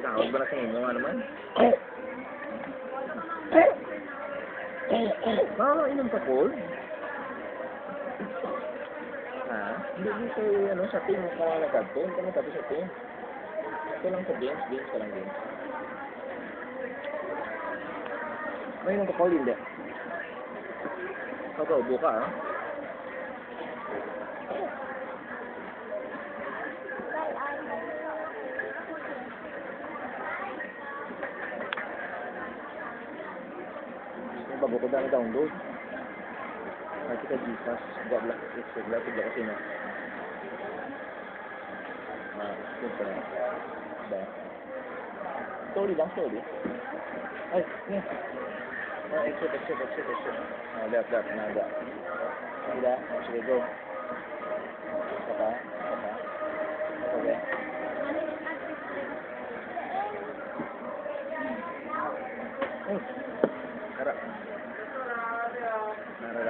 Tawag ba na sa inyo? Ano man? Inom ka, Paul? Ha? Hindi dito ano, sa team ka na nagkagto. Hindi ka nagkagto sa team. Ito lang sa games. Games ka lang games. May inom ka, Paul? Hindi. Ubo ka, ha? Bago ko dami download. Nanti ka Gcash, gabla kasi na. Yun pa na. Ba? Sorry lang. Ay, yes. Exit. Left, naga. Naga, sige, go. Saka. Okay. Harap.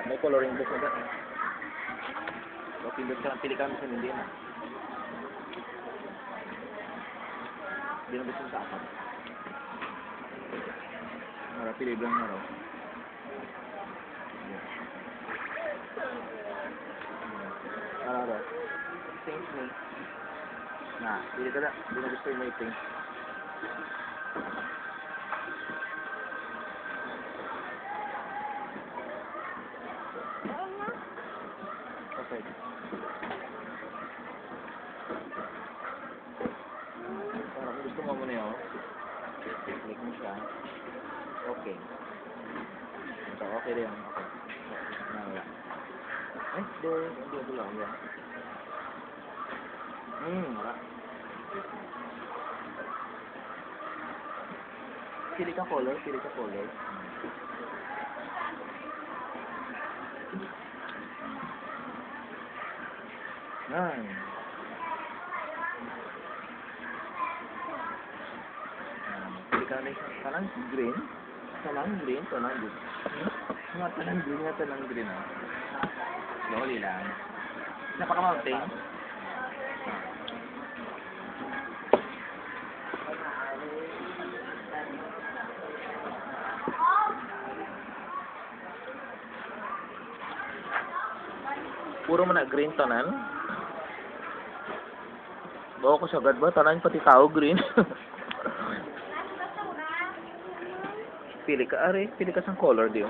May coloring book na ba? So, pindot ka lang, pili kami sa hindi na. Hindi na gusto sa akin. Harap, pili lang na raw. Harap. Thanks me. Pili ka na. Hindi na gusto yung may thing. Okay. Parang gusto mo muna yun. Click mo siya. Okay. Ito, okay rin. Okay. Wala. Ay, hindi lang yan. Wala. Pili ka color. Pili ka rin tanang green. Tanang green. Tanang green. Slowly lang. Napaka-mountain. Puro man na green tanan. Bawa ko sagad ba? Tanan pati tao green. Pili ka sang color diyo.